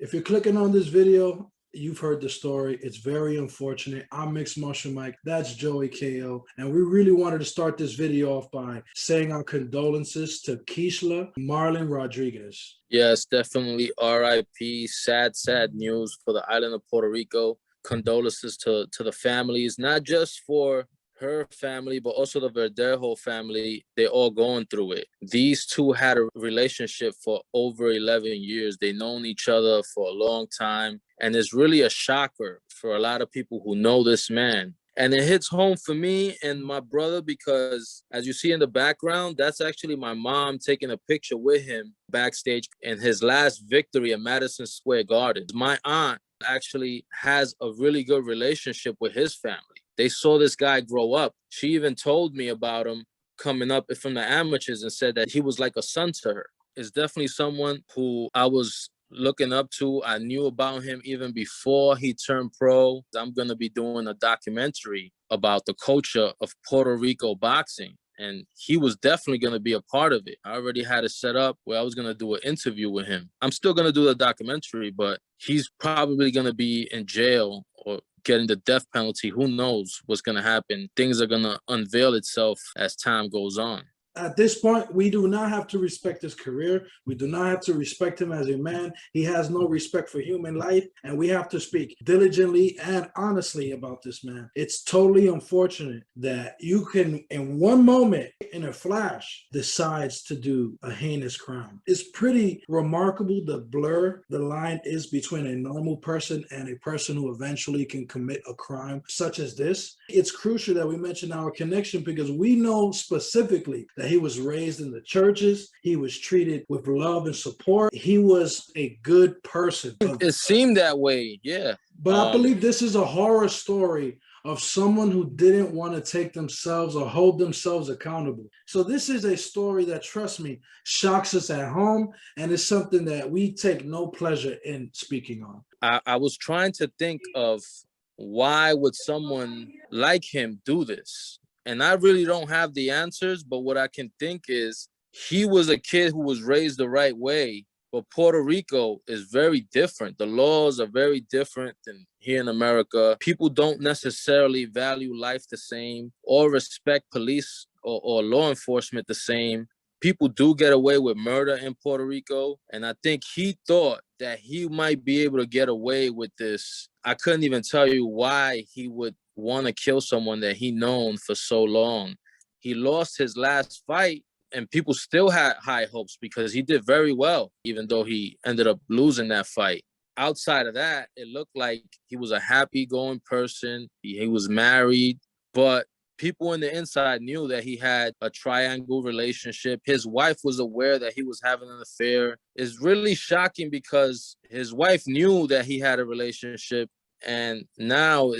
If you're clicking on this video, you've heard the story. It's very unfortunate. I'm Mixed Martial Mike. That's Joey KO. And we really wanted to start this video off by saying our condolences to Keishla Rodriguez. Yes, definitely RIP. Sad news for the island of Puerto Rico. Condolences to the families, not just for her family, but also the Verdejo family. They're all going through it. These two had a relationship for over 11 years. They've known each other for a long time. And it's really a shocker for a lot of people who know this man. And it hits home for me and my brother because, as you see in the background, that's actually my mom taking a picture with him backstage in his last victory at Madison Square Garden. My aunt actually has a really good relationship with his family. They saw this guy grow up. She even told me about him coming up from the amateurs and said that he was like a son to her. It's definitely someone who I was looking up to. I knew about him even before he turned pro. I'm going to be doing a documentary about the culture of Puerto Rico boxing. And he was definitely going to be a part of it. I already had it set up where I was going to do an interview with him. I'm still going to do the documentary, but he's probably going to be in jail or getting the death penalty. Who knows what's going to happen? Things are going to unveil itself as time goes on. At this point, we do not have to respect his career. We do not have to respect him as a man. He has no respect for human life, and we have to speak diligently and honestly about this man. It's totally unfortunate that you can, in one moment, in a flash, decides to do a heinous crime. It's pretty remarkable the blur the line is between a normal person and a person who eventually can commit a crime such as this. It's crucial that we mention our connection because we know specifically that he was raised in the churches. He was treated with love and support. He was a good person. It seemed that way, yeah. But I believe this is a horror story of someone who didn't want to take themselves or hold themselves accountable. So this is a story that, trust me, shocks us at home, and it's something that we take no pleasure in speaking on. I was trying to think of why would someone like him do this? And I really don't have the answers, but what I can think is he was a kid who was raised the right way, but Puerto Rico is very different. The laws are very different than here in America. People don't necessarily value life the same or respect police or law enforcement the same. People do get away with murder in Puerto Rico, and I think he thought that he might be able to get away with this. I couldn't even tell you why he would want to kill someone that he known for so long. He lost his last fight, and people still had high hopes because he did very well, even though he ended up losing that fight. Outside of that, it looked like he was a happy-going person. He was married, but people in the inside knew that he had a triangle relationship. His wife was aware that he was having an affair. It's really shocking because his wife knew that he had a relationship, and now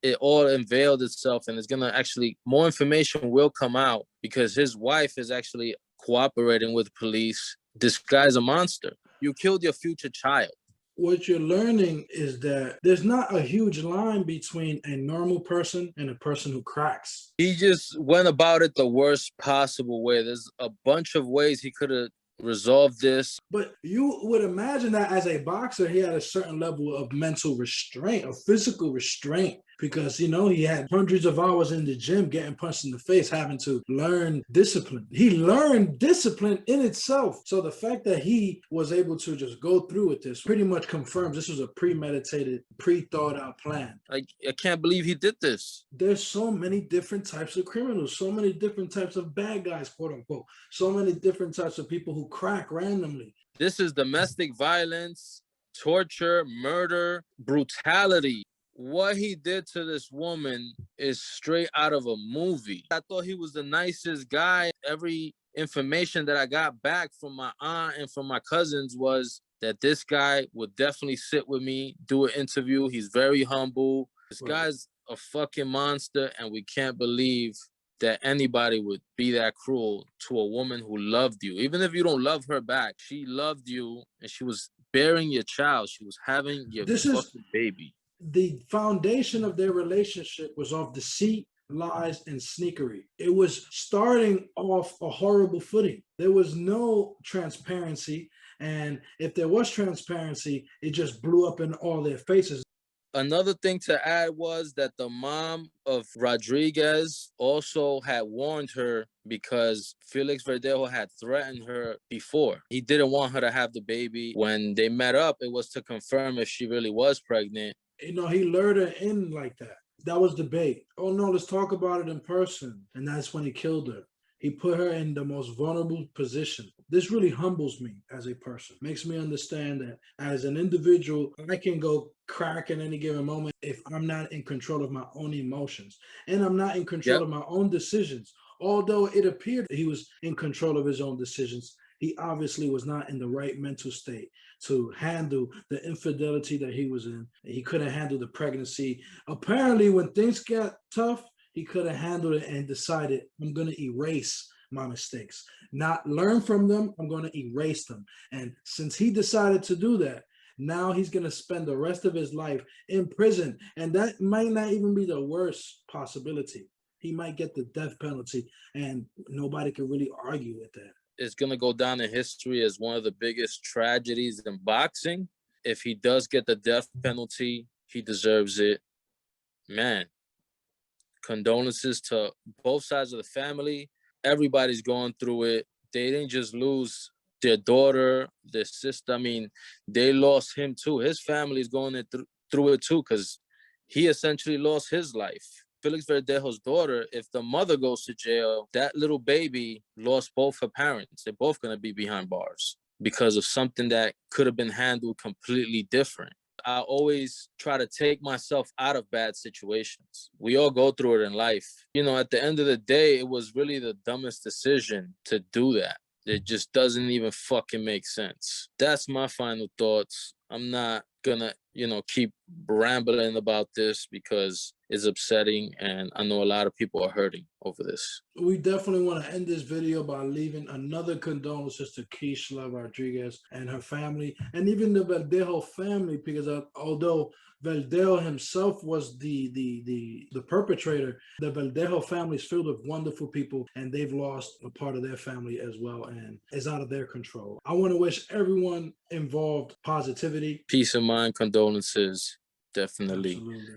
it all unveiled itself, and it's going to actually, more information will come out because his wife is actually cooperating with police. This guy's a monster. You killed your future child. What you're learning is that there's not a huge line between a normal person and a person who cracks. He just went about it the worst possible way. There's a bunch of ways he could have resolved this. But you would imagine that as a boxer, he had a certain level of mental restraint, of physical restraint, because, you know, he had hundreds of hours in the gym getting punched in the face, having to learn discipline. He learned discipline in itself. So the fact that he was able to just go through with this pretty much confirms this was a premeditated, pre-thought out plan. I can't believe he did this. There's so many different types of criminals, so many different types of bad guys, quote unquote, so many different types of people who crack randomly. This is domestic violence, torture, murder, brutality. What he did to this woman is straight out of a movie. I thought he was the nicest guy. Every information that I got back from my aunt and from my cousins was that this guy would definitely sit with me, do an interview. He's very humble. This guy's a fucking monster, and we can't believe that anybody would be that cruel to a woman who loved you. Even if you don't love her back, she loved you, and she was bearing your child. She was having your fucking baby. The foundation of their relationship was off deceit, lies, and sneakery. It was starting off a horrible footing. There was no transparency. And if there was transparency, it just blew up in all their faces. Another thing to add was that the mom of Rodriguez also had warned her because Felix Verdejo had threatened her before. He didn't want her to have the baby. When they met up, it was to confirm if she really was pregnant. You know, he lured her in like that. That was the bait. Oh no, let's talk about it in person. And that's when he killed her. He put her in the most vulnerable position. This really humbles me as a person. Makes me understand that as an individual, I can go crack at any given moment if I'm not in control of my own emotions. And I'm not in control of my own decisions. Although it appeared he was in control of his own decisions, he obviously was not in the right mental state to handle the infidelity that he was in. He couldn't handle the pregnancy. Apparently, when things got tough, he could have handled it and decided, I'm going to erase my mistakes, not learn from them. I'm going to erase them. And since he decided to do that, now he's going to spend the rest of his life in prison. And that might not even be the worst possibility. He might get the death penalty, and nobody can really argue with that. It's going to go down in history as one of the biggest tragedies in boxing. If he does get the death penalty, he deserves it. Man, condolences to both sides of the family. Everybody's going through it. They didn't just lose their daughter, their sister. I mean, they lost him too. His family is going through it too, because he essentially lost his life. Felix Verdejo's daughter, if the mother goes to jail, that little baby lost both her parents. They're both going to be behind bars because of something that could have been handled completely different. I always try to take myself out of bad situations. We all go through it in life. You know, at the end of the day, it was really the dumbest decision to do that. It just doesn't even fucking make sense. That's my final thoughts. I'm not gonna, keep rambling about this because it's upsetting, and I know a lot of people are hurting over this. We definitely want to end this video by leaving another condolences to Keishla Rodriguez and her family, and even the Verdejo family, because although Verdejo himself was the perpetrator, the Verdejo family is filled with wonderful people, and they've lost a part of their family as well, and it's out of their control. I want to wish everyone involved positivity, peace of mind, condolences, definitely. Absolutely.